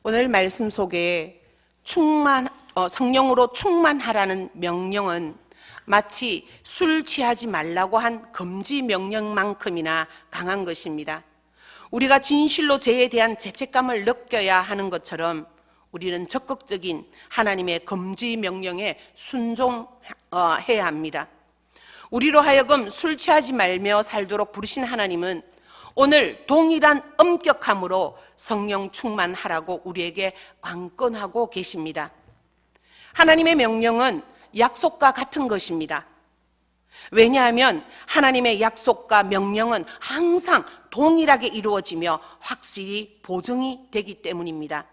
오늘 말씀 속에 성령으로 충만하라는 명령은 마치 술 취하지 말라고 한 금지 명령만큼이나 강한 것입니다. 우리가 진실로 죄에 대한 죄책감을 느껴야 하는 것처럼 우리는 적극적인 하나님의 금지 명령에 순종해야 합니다. 우리로 하여금 술 취하지 말며 살도록 부르신 하나님은 오늘 동일한 엄격함으로 성령 충만하라고 우리에게 관건하고 계십니다. 하나님의 명령은 약속과 같은 것입니다. 왜냐하면 하나님의 약속과 명령은 항상 동일하게 이루어지며 확실히 보증이 되기 때문입니다.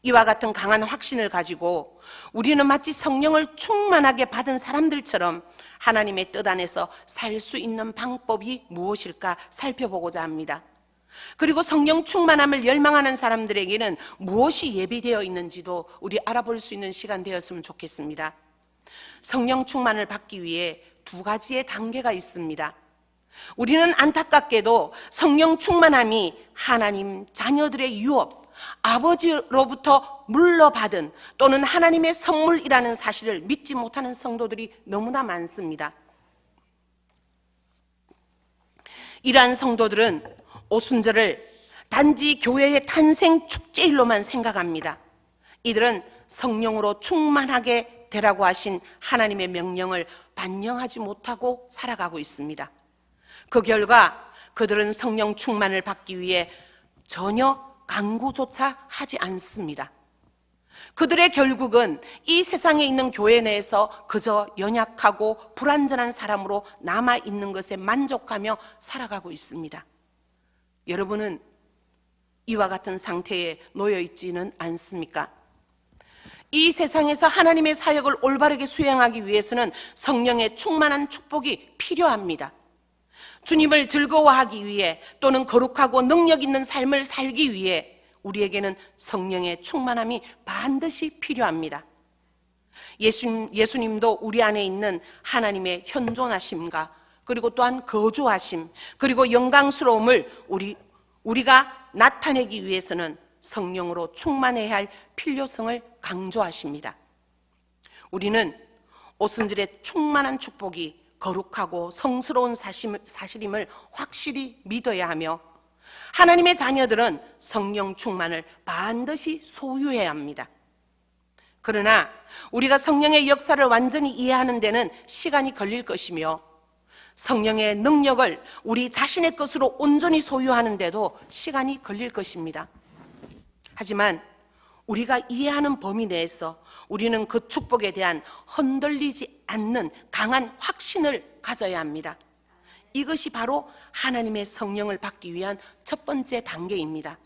이와 같은 강한 확신을 가지고 우리는 마치 성령을 충만하게 받은 사람들처럼 하나님의 뜻 안에서 살 수 있는 방법이 무엇일까 살펴보고자 합니다. 그리고 성령 충만함을 열망하는 사람들에게는 무엇이 예비되어 있는지도 우리 알아볼 수 있는 시간 되었으면 좋겠습니다. 성령 충만을 받기 위해 두 가지의 단계가 있습니다. 우리는 안타깝게도 성령 충만함이 하나님 자녀들의 유업, 아버지로부터 물러받은 또는 하나님의 선물이라는 사실을 믿지 못하는 성도들이 너무나 많습니다. 이러한 성도들은 오순절을 단지 교회의 탄생 축제일로만 생각합니다. 이들은 성령으로 충만하게 되라고 하신 하나님의 명령을 반영하지 못하고 살아가고 있습니다. 그 결과 그들은 성령 충만을 받기 위해 전혀 간구조차 하지 않습니다. 그들의 결국은 이 세상에 있는 교회 내에서 그저 연약하고 불완전한 사람으로 남아있는 것에 만족하며 살아가고 있습니다. 여러분은 이와 같은 상태에 놓여 있지는 않습니까? 이 세상에서 하나님의 사역을 올바르게 수행하기 위해서는 성령의 충만한 축복이 필요합니다. 주님을 즐거워하기 위해 또는 거룩하고 능력 있는 삶을 살기 위해 우리에게는 성령의 충만함이 반드시 필요합니다. 예수님도 우리 안에 있는 하나님의 현존하심과 그리고 또한 거주하심 그리고 영광스러움을 우리가 나타내기 위해서는 성령으로 충만해야 할 필요성을 강조하십니다. 우리는 오순절의 충만한 축복이 거룩하고 성스러운 사실임을 확실히 믿어야 하며 하나님의 자녀들은 성령 충만을 반드시 소유해야 합니다. 그러나 우리가 성령의 역사를 완전히 이해하는 데는 시간이 걸릴 것이며 성령의 능력을 우리 자신의 것으로 온전히 소유하는 데도 시간이 걸릴 것입니다. 하지만 우리가 이해하는 범위 내에서 우리는 그 축복에 대한 흔들리지 않는 강한 확신을 가져야 합니다. 이것이 바로 하나님의 성령을 받기 위한 첫 번째 단계입니다.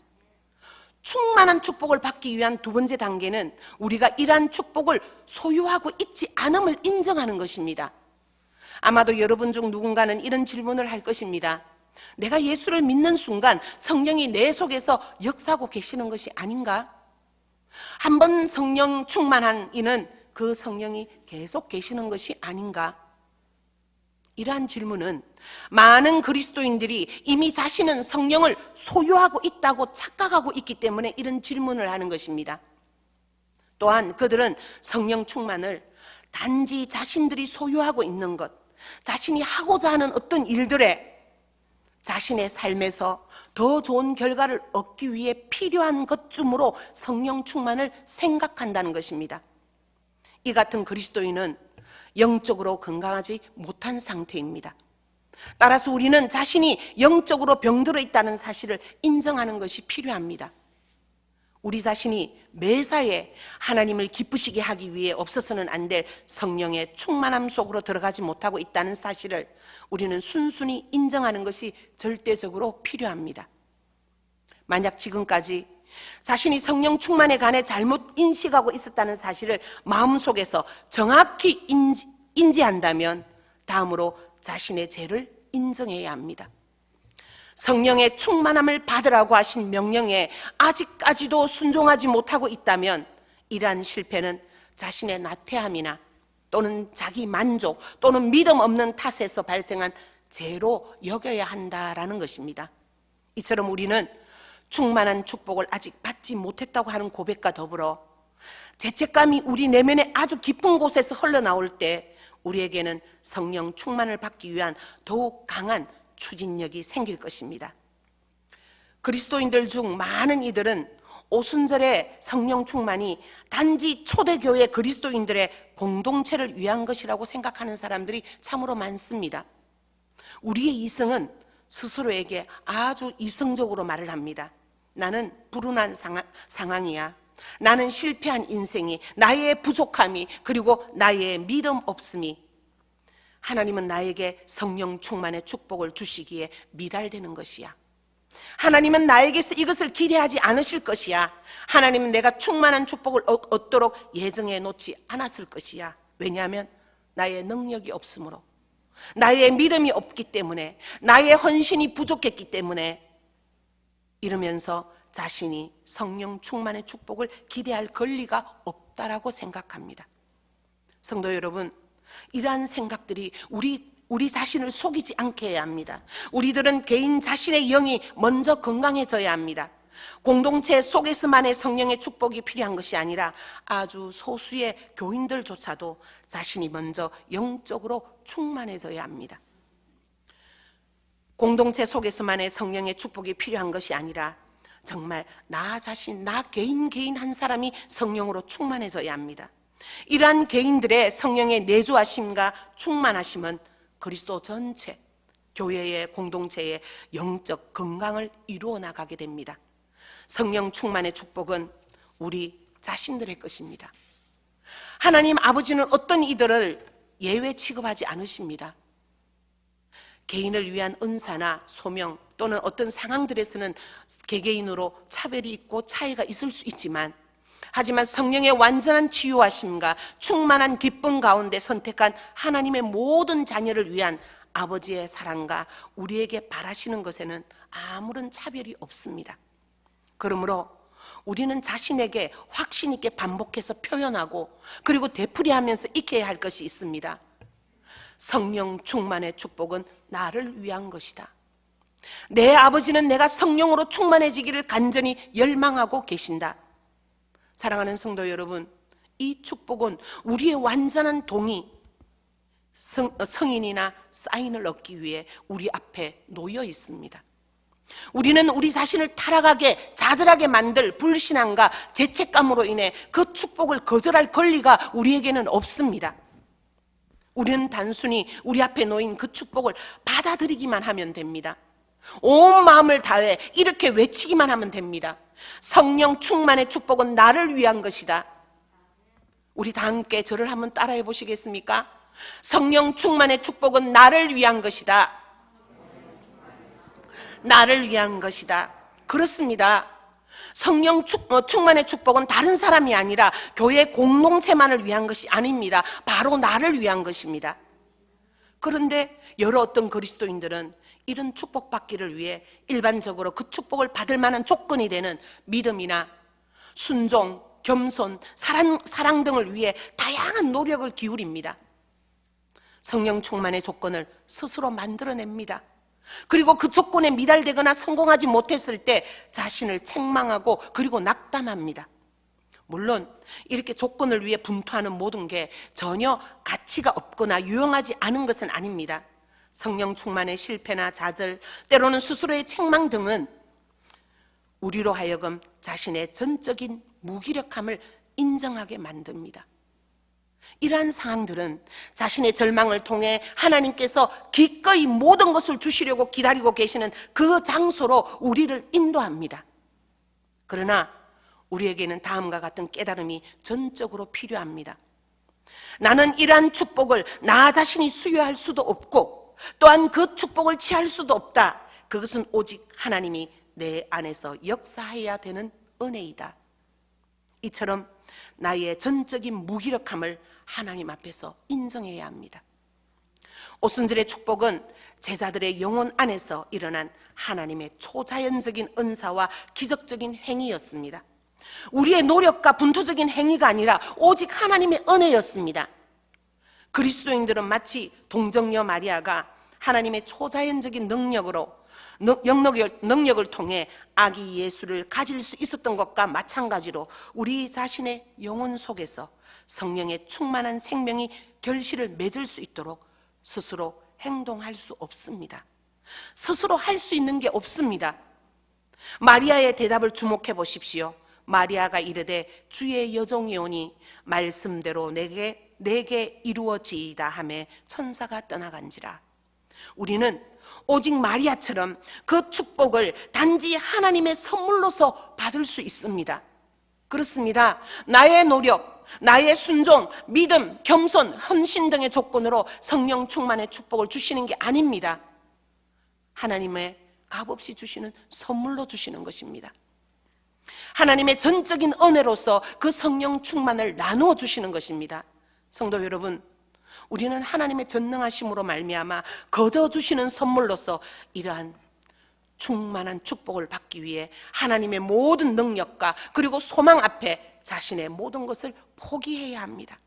충만한 축복을 받기 위한 두 번째 단계는 우리가 이러한 축복을 소유하고 있지 않음을 인정하는 것입니다. 아마도 여러분 중 누군가는 이런 질문을 할 것입니다. 내가 예수를 믿는 순간 성령이 내 속에서 역사하고 계시는 것이 아닌가? 한번 성령 충만한 이는 그 성령이 계속 계시는 것이 아닌가? 이러한 질문은 많은 그리스도인들이 이미 자신은 성령을 소유하고 있다고 착각하고 있기 때문에 이런 질문을 하는 것입니다. 또한 그들은 성령 충만을 단지 자신들이 소유하고 있는 것, 자신이 하고자 하는 어떤 일들에 자신의 삶에서 더 좋은 결과를 얻기 위해 필요한 것쯤으로 성령 충만을 생각한다는 것입니다. 이 같은 그리스도인은 영적으로 건강하지 못한 상태입니다. 따라서 우리는 자신이 영적으로 병들어 있다는 사실을 인정하는 것이 필요합니다. 우리 자신이 매사에 하나님을 기쁘시게 하기 위해 없어서는 안 될 성령의 충만함 속으로 들어가지 못하고 있다는 사실을 우리는 순순히 인정하는 것이 절대적으로 필요합니다. 만약 지금까지 자신이 성령 충만에 관해 잘못 인식하고 있었다는 사실을 마음속에서 정확히 인지한다면 다음으로 자신의 죄를 인정해야 합니다. 성령의 충만함을 받으라고 하신 명령에 아직까지도 순종하지 못하고 있다면 이러한 실패는 자신의 나태함이나 또는 자기 만족 또는 믿음 없는 탓에서 발생한 죄로 여겨야 한다라는 것입니다. 이처럼 우리는 충만한 축복을 아직 받지 못했다고 하는 고백과 더불어 죄책감이 우리 내면의 아주 깊은 곳에서 흘러나올 때 우리에게는 성령 충만을 받기 위한 더욱 강한 추진력이 생길 것입니다. 그리스도인들 중 많은 이들은 오순절의 성령 충만이 단지 초대교회 그리스도인들의 공동체를 위한 것이라고 생각하는 사람들이 참으로 많습니다. 우리의 이성은 스스로에게 아주 이성적으로 말을 합니다. 나는 불운한 상황이야. 나는 실패한 인생이, 나의 부족함이, 그리고 나의 믿음 없음이 하나님은 나에게 성령 충만의 축복을 주시기에 미달되는 것이야. 하나님은 나에게서 이것을 기대하지 않으실 것이야. 하나님은 내가 충만한 축복을 얻도록 예정해 놓지 않았을 것이야. 왜냐하면 나의 능력이 없으므로, 나의 믿음이 없기 때문에, 나의 헌신이 부족했기 때문에, 이러면서 자신이 성령 충만의 축복을 기대할 권리가 없다라고 생각합니다. 성도 여러분, 이러한 생각들이 우리 자신을 속이지 않게 해야 합니다. 우리들은 개인 자신의 영이 먼저 건강해져야 합니다. 공동체 속에서만의 성령의 축복이 필요한 것이 아니라 아주 소수의 교인들조차도 자신이 먼저 영적으로 충만해져야 합니다. 공동체 속에서만의 성령의 축복이 필요한 것이 아니라 정말 나 자신, 나 개인 한 사람이 성령으로 충만해져야 합니다. 이러한 개인들의 성령의 내주하심과 충만하심은 그리스도 전체 교회의 공동체의 영적 건강을 이루어 나가게 됩니다. 성령 충만의 축복은 우리 자신들의 것입니다. 하나님 아버지는 어떤 이들을 예외 취급하지 않으십니다. 개인을 위한 은사나 소명 또는 어떤 상황들에서는 개개인으로 차별이 있고 차이가 있을 수 있지만, 하지만 성령의 완전한 치유하심과 충만한 기쁨 가운데 선택한 하나님의 모든 자녀를 위한 아버지의 사랑과 우리에게 바라시는 것에는 아무런 차별이 없습니다. 그러므로 우리는 자신에게 확신 있게 반복해서 표현하고 그리고 되풀이하면서 익혀야 할 것이 있습니다. 성령 충만의 축복은 나를 위한 것이다. 내 아버지는 내가 성령으로 충만해지기를 간절히 열망하고 계신다. 사랑하는 성도 여러분, 이 축복은 우리의 완전한 동의, 성인이나 사인을 얻기 위해 우리 앞에 놓여 있습니다. 우리는 우리 자신을 타락하게 좌절하게 만들 불신앙과 죄책감으로 인해 그 축복을 거절할 권리가 우리에게는 없습니다. 우리는 단순히 우리 앞에 놓인 그 축복을 받아들이기만 하면 됩니다. 온 마음을 다해 이렇게 외치기만 하면 됩니다. 성령 충만의 축복은 나를 위한 것이다. 우리 다 함께 저를 한번 따라해 보시겠습니까? 성령 충만의 축복은 나를 위한 것이다. 나를 위한 것이다. 그렇습니다. 성령 충만의 축복은 다른 사람이 아니라 교회 공동체만을 위한 것이 아닙니다. 바로 나를 위한 것입니다. 그런데 여러 어떤 그리스도인들은 이런 축복받기를 위해 일반적으로 그 축복을 받을 만한 조건이 되는 믿음이나 순종, 겸손, 사랑 등을 위해 다양한 노력을 기울입니다. 성령 충만의 조건을 스스로 만들어냅니다. 그리고 그 조건에 미달되거나 성공하지 못했을 때 자신을 책망하고 그리고 낙담합니다. 물론 이렇게 조건을 위해 분투하는 모든 게 전혀 가치가 없거나 유용하지 않은 것은 아닙니다. 성령 충만의 실패나 좌절, 때로는 스스로의 책망 등은 우리로 하여금 자신의 전적인 무기력함을 인정하게 만듭니다. 이러한 상황들은 자신의 절망을 통해 하나님께서 기꺼이 모든 것을 주시려고 기다리고 계시는 그 장소로 우리를 인도합니다. 그러나 우리에게는 다음과 같은 깨달음이 전적으로 필요합니다. 나는 이러한 축복을 나 자신이 수여할 수도 없고 또한 그 축복을 취할 수도 없다. 그것은 오직 하나님이 내 안에서 역사해야 되는 은혜이다. 이처럼 나의 전적인 무기력함을 하나님 앞에서 인정해야 합니다. 오순절의 축복은 제자들의 영혼 안에서 일어난 하나님의 초자연적인 은사와 기적적인 행위였습니다. 우리의 노력과 분투적인 행위가 아니라 오직 하나님의 은혜였습니다. 그리스도인들은 마치 동정녀 마리아가 하나님의 초자연적인 능력으로 능력을 통해 아기 예수를 가질 수 있었던 것과 마찬가지로 우리 자신의 영혼 속에서 성령의 충만한 생명이 결실을 맺을 수 있도록 스스로 행동할 수 없습니다. 스스로 할 수 있는 게 없습니다. 마리아의 대답을 주목해 보십시오. 마리아가 이르되 주의 여종이오니 말씀대로 내게 이루어지이다 하매 천사가 떠나간지라. 우리는 오직 마리아처럼 그 축복을 단지 하나님의 선물로서 받을 수 있습니다. 그렇습니다. 나의 노력, 나의 순종, 믿음, 겸손, 헌신 등의 조건으로 성령 충만의 축복을 주시는 게 아닙니다. 하나님의 값없이 주시는 선물로 주시는 것입니다. 하나님의 전적인 은혜로서 그 성령 충만을 나누어 주시는 것입니다. 성도 여러분, 우리는 하나님의 전능하심으로 말미암아 거둬주시는 선물로서 이러한 충만한 축복을 받기 위해 하나님의 모든 능력과 그리고 소망 앞에 자신의 모든 것을 포기해야 합니다.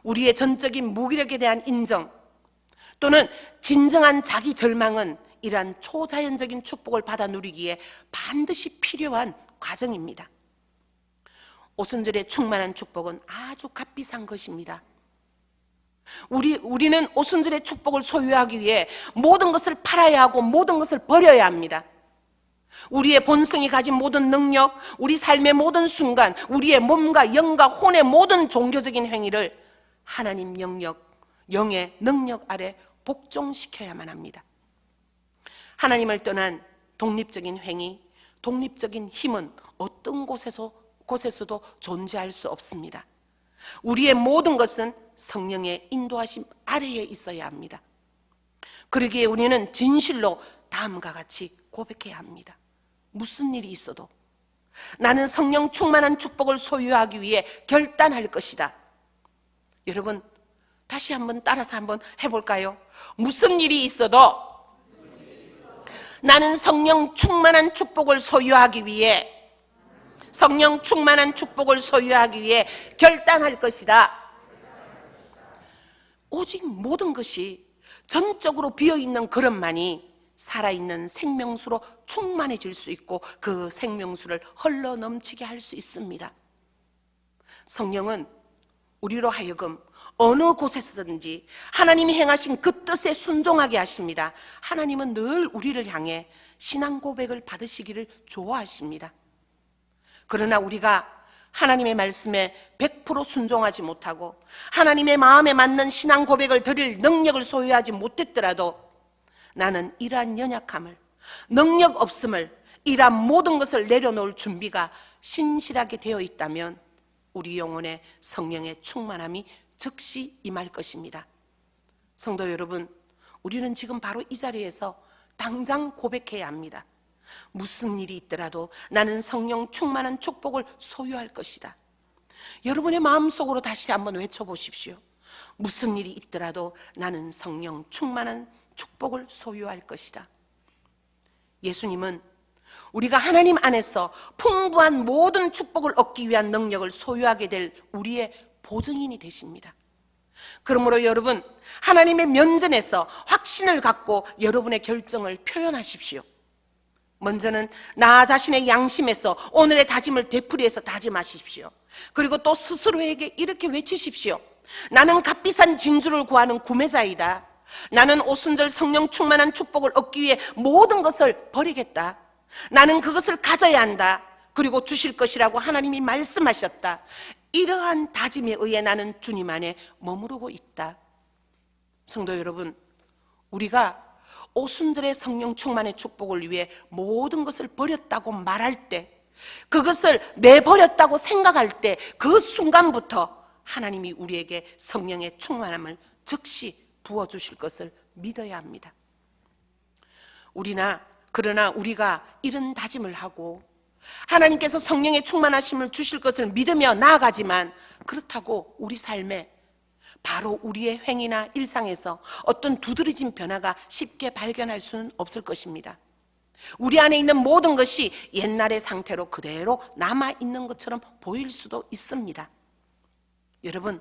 우리의 전적인 무기력에 대한 인정 또는 진정한 자기 절망은 이러한 초자연적인 축복을 받아 누리기에 반드시 필요한 과정입니다. 오순절의 충만한 축복은 아주 값비싼 것입니다. 우리는 오순절의 축복을 소유하기 위해 모든 것을 팔아야 하고 모든 것을 버려야 합니다. 우리의 본성이 가진 모든 능력, 우리 삶의 모든 순간, 우리의 몸과 영과 혼의 모든 종교적인 행위를 하나님 영의 능력 아래 복종시켜야만 합니다. 하나님을 떠난 독립적인 행위, 독립적인 힘은 어떤 곳에서도 존재할 수 없습니다. 우리의 모든 것은 성령의 인도하심 아래에 있어야 합니다. 그러기에 우리는 진실로 다음과 같이 고백해야 합니다. 무슨 일이 있어도 나는 성령 충만한 축복을 소유하기 위해 결단할 것이다. 여러분, 다시 한번 따라서 한번 해볼까요? 무슨 일이 있어도 나는 성령 충만한 축복을 소유하기 위해 결단할 것이다. 오직 모든 것이 전적으로 비어있는 그릇만이 살아있는 생명수로 충만해질 수 있고 그 생명수를 흘러넘치게 할 수 있습니다. 성령은 우리로 하여금 어느 곳에서든지 하나님이 행하신 그 뜻에 순종하게 하십니다. 하나님은 늘 우리를 향해 신앙 고백을 받으시기를 좋아하십니다. 그러나 우리가 하나님의 말씀에 100% 순종하지 못하고 하나님의 마음에 맞는 신앙 고백을 드릴 능력을 소유하지 못했더라도 나는 이러한 연약함을, 능력 없음을, 이러한 모든 것을 내려놓을 준비가 신실하게 되어 있다면 우리 영혼에 성령의 충만함이 즉시 임할 것입니다. 성도 여러분, 우리는 지금 바로 이 자리에서 당장 고백해야 합니다. 무슨 일이 있더라도 나는 성령 충만한 축복을 소유할 것이다. 여러분의 마음속으로 다시 한번 외쳐보십시오. 무슨 일이 있더라도 나는 성령 충만한 축복을 소유할 것이다. 예수님은 우리가 하나님 안에서 풍부한 모든 축복을 얻기 위한 능력을 소유하게 될 우리의 보증인이 되십니다. 그러므로 여러분, 하나님의 면전에서 확신을 갖고 여러분의 결정을 표현하십시오. 먼저는 나 자신의 양심에서 오늘의 다짐을 되풀이해서 다짐하십시오. 그리고 또 스스로에게 이렇게 외치십시오. 나는 값비싼 진주를 구하는 구매자이다. 나는 오순절 성령 충만한 축복을 얻기 위해 모든 것을 버리겠다. 나는 그것을 가져야 한다. 그리고 주실 것이라고 하나님이 말씀하셨다. 이러한 다짐에 의해 나는 주님 안에 머무르고 있다. 성도 여러분, 우리가 오순절의 성령 충만의 축복을 위해 모든 것을 버렸다고 말할 때, 그것을 내버렸다고 생각할 때 그 순간부터 하나님이 우리에게 성령의 충만함을 즉시 부어주실 것을 믿어야 합니다. 그러나 우리가 이런 다짐을 하고 하나님께서 성령의 충만하심을 주실 것을 믿으며 나아가지만 그렇다고 우리 삶에 바로 우리의 행위나 일상에서 어떤 두드러진 변화가 쉽게 발견할 수는 없을 것입니다. 우리 안에 있는 모든 것이 옛날의 상태로 그대로 남아있는 것처럼 보일 수도 있습니다. 여러분,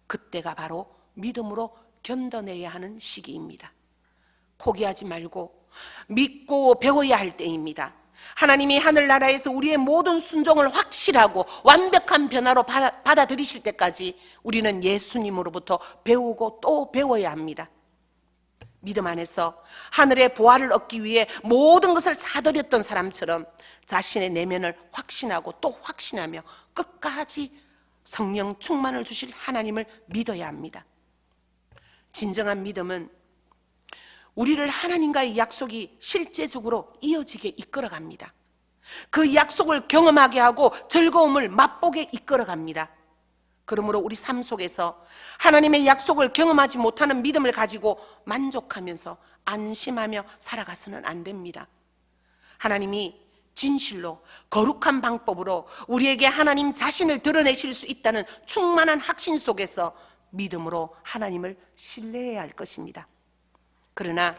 그때가 바로 믿음으로 견뎌내야 하는 시기입니다. 포기하지 말고 믿고 배워야 할 때입니다. 하나님이 하늘나라에서 우리의 모든 순종을 확실하고 완벽한 변화로 받아들이실 때까지 우리는 예수님으로부터 배우고 또 배워야 합니다. 믿음 안에서 하늘의 보화를 얻기 위해 모든 것을 사들였던 사람처럼 자신의 내면을 확신하고 또 확신하며 끝까지 성령 충만을 주실 하나님을 믿어야 합니다. 진정한 믿음은 우리를 하나님과의 약속이 실제적으로 이어지게 이끌어갑니다. 그 약속을 경험하게 하고 즐거움을 맛보게 이끌어갑니다. 그러므로 우리 삶 속에서 하나님의 약속을 경험하지 못하는 믿음을 가지고 만족하면서 안심하며 살아가서는 안 됩니다. 하나님이 진실로 거룩한 방법으로 우리에게 하나님 자신을 드러내실 수 있다는 충만한 확신 속에서 믿음으로 하나님을 신뢰해야 할 것입니다. 그러나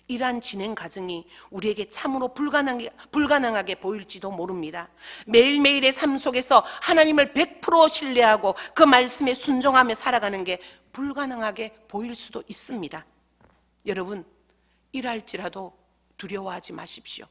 이러한 진행 과정이 우리에게 참으로 불가능하게 보일지도 모릅니다. 매일매일의 삶 속에서 하나님을 100% 신뢰하고 그 말씀에 순종하며 살아가는 게 불가능하게 보일 수도 있습니다. 여러분, 이랄지라도 두려워하지 마십시오.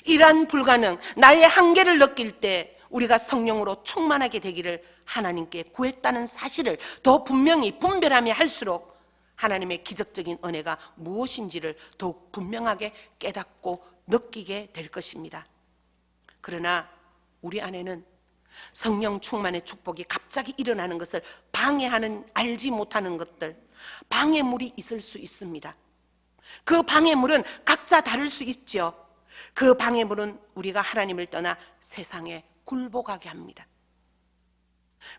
이러한 불가능, 나의 한계를 느낄 때 우리가 성령으로 충만하게 되기를 하나님께 구했다는 사실을 더 분명히 분별하며 할수록 하나님의 기적적인 은혜가 무엇인지를 더욱 분명하게 깨닫고 느끼게 될 것입니다. 그러나 우리 안에는 성령 충만의 축복이 갑자기 일어나는 것을 방해하는 알지 못하는 것들, 방해물이 있을 수 있습니다. 그 방해물은 각자 다를 수 있죠. 그 방해물은 우리가 하나님을 떠나 세상에 굴복하게 합니다.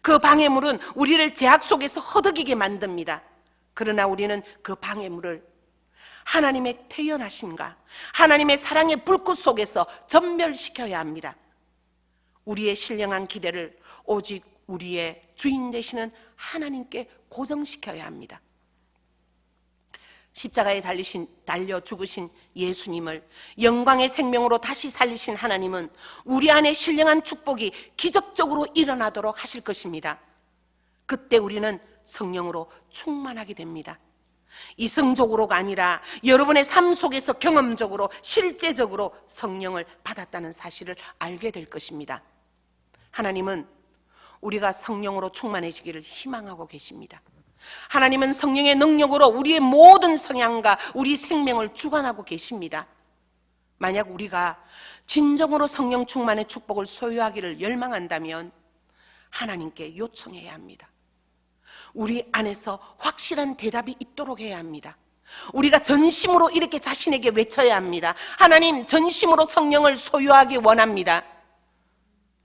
그 방해물은 우리를 제약 속에서 허덕이게 만듭니다. 그러나 우리는 그 방해물을 하나님의 태연하심과 하나님의 사랑의 불꽃 속에서 전멸시켜야 합니다. 우리의 신령한 기대를 오직 우리의 주인 되시는 하나님께 고정시켜야 합니다. 십자가에 달려 죽으신 예수님을 영광의 생명으로 다시 살리신 하나님은 우리 안에 신령한 축복이 기적적으로 일어나도록 하실 것입니다. 그때 우리는 성령으로 충만하게 됩니다. 이성적으로가 아니라 여러분의 삶 속에서 경험적으로 실제적으로 성령을 받았다는 사실을 알게 될 것입니다. 하나님은 우리가 성령으로 충만해지기를 희망하고 계십니다. 하나님은 성령의 능력으로 우리의 모든 성향과 우리 생명을 주관하고 계십니다. 만약 우리가 진정으로 성령 충만의 축복을 소유하기를 열망한다면 하나님께 요청해야 합니다. 우리 안에서 확실한 대답이 있도록 해야 합니다. 우리가 전심으로 이렇게 자신에게 외쳐야 합니다. 하나님, 전심으로 성령을 소유하기 원합니다.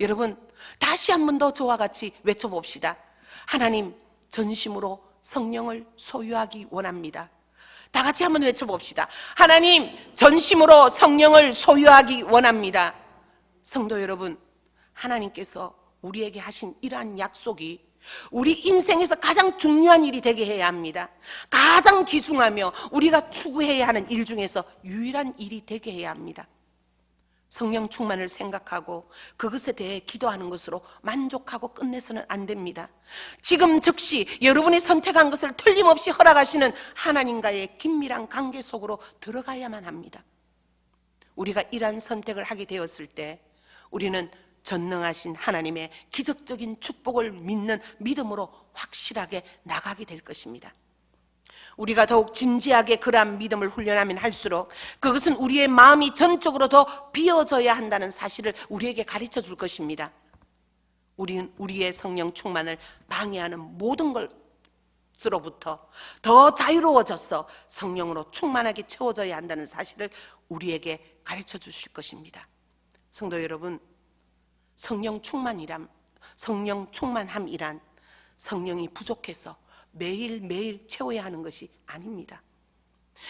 여러분, 다시 한 번 더 저와 같이 외쳐봅시다. 하나님, 전심으로 성령을 소유하기 원합니다. 다 같이 한번 외쳐봅시다. 하나님, 전심으로 성령을 소유하기 원합니다. 성도 여러분, 하나님께서 우리에게 하신 이러한 약속이 우리 인생에서 가장 중요한 일이 되게 해야 합니다. 가장 귀중하며 우리가 추구해야 하는 일 중에서 유일한 일이 되게 해야 합니다. 성령 충만을 생각하고 그것에 대해 기도하는 것으로 만족하고 끝내서는 안 됩니다. 지금 즉시 여러분이 선택한 것을 틀림없이 허락하시는 하나님과의 긴밀한 관계 속으로 들어가야만 합니다. 우리가 이러한 선택을 하게 되었을 때 우리는 전능하신 하나님의 기적적인 축복을 믿는 믿음으로 확실하게 나가게 될 것입니다. 우리가 더욱 진지하게 그러한 믿음을 훈련하면 할수록 그것은 우리의 마음이 전적으로 더 비워져야 한다는 사실을 우리에게 가르쳐 줄 것입니다. 우리의 성령 충만을 방해하는 모든 것으로부터 더 자유로워져서 성령으로 충만하게 채워져야 한다는 사실을 우리에게 가르쳐 주실 것입니다. 성도 여러분, 성령 충만함이란 성령이 부족해서 매일매일 채워야 하는 것이 아닙니다.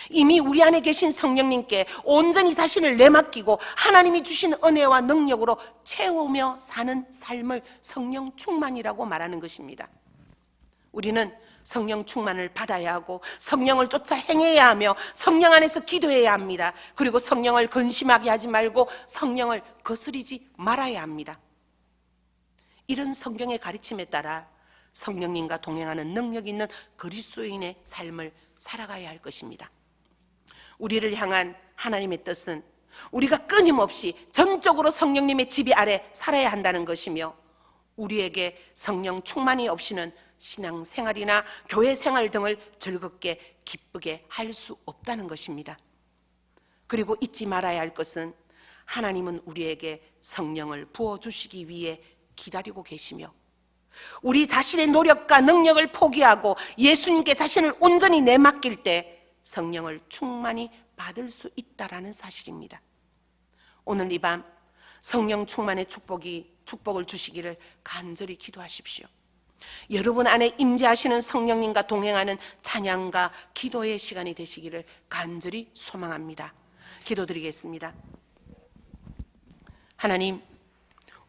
이미 우리 안에 계신 성령님께 온전히 자신을 내맡기고 하나님이 주신 은혜와 능력으로 채우며 사는 삶을 성령 충만이라고 말하는 것입니다. 우리는 성령 충만을 받아야 하고 성령을 쫓아 행해야 하며 성령 안에서 기도해야 합니다. 그리고 성령을 근심하게 하지 말고 성령을 거스리지 말아야 합니다. 이런 성경의 가르침에 따라 성령님과 동행하는 능력 있는 그리스도인의 삶을 살아가야 할 것입니다. 우리를 향한 하나님의 뜻은 우리가 끊임없이 전적으로 성령님의 지배 아래 살아야 한다는 것이며, 우리에게 성령 충만이 없이는 신앙생활이나 교회 생활 등을 즐겁게 기쁘게 할 수 없다는 것입니다. 그리고 잊지 말아야 할 것은 하나님은 우리에게 성령을 부어주시기 위해 기다리고 계시며, 우리 자신의 노력과 능력을 포기하고 예수님께 자신을 온전히 내맡길 때 성령을 충만히 받을 수 있다라는 사실입니다. 오늘 이 밤 성령 충만의 축복을 주시기를 간절히 기도하십시오. 여러분 안에 임재하시는 성령님과 동행하는 찬양과 기도의 시간이 되시기를 간절히 소망합니다. 기도드리겠습니다. 하나님,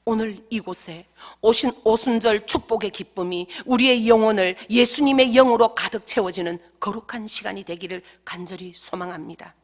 오늘 이곳에 오신 오순절 축복의 기쁨이 우리의 영혼을 예수님의 영으로 가득 채워지는 거룩한 시간이 되기를 간절히 소망합니다.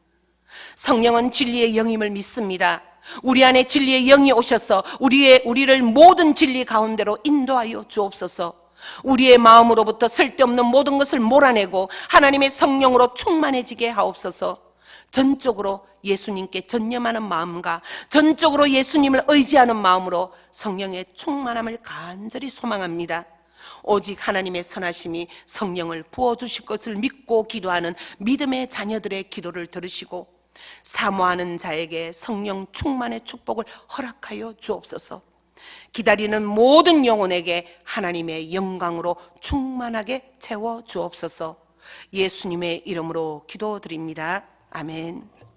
성령은 진리의 영임을 믿습니다. 우리 안에 진리의 영이 오셔서 우리를 모든 진리 가운데로 인도하여 주옵소서. 우리의 마음으로부터 쓸데없는 모든 것을 몰아내고 하나님의 성령으로 충만해지게 하옵소서. 전적으로 예수님께 전념하는 마음과 전적으로 예수님을 의지하는 마음으로 성령의 충만함을 간절히 소망합니다. 오직 하나님의 선하심이 성령을 부어주실 것을 믿고 기도하는 믿음의 자녀들의 기도를 들으시고 사모하는 자에게 성령 충만의 축복을 허락하여 주옵소서. 기다리는 모든 영혼에게 하나님의 영광으로 충만하게 채워 주옵소서. 예수님의 이름으로 기도드립니다. 아멘.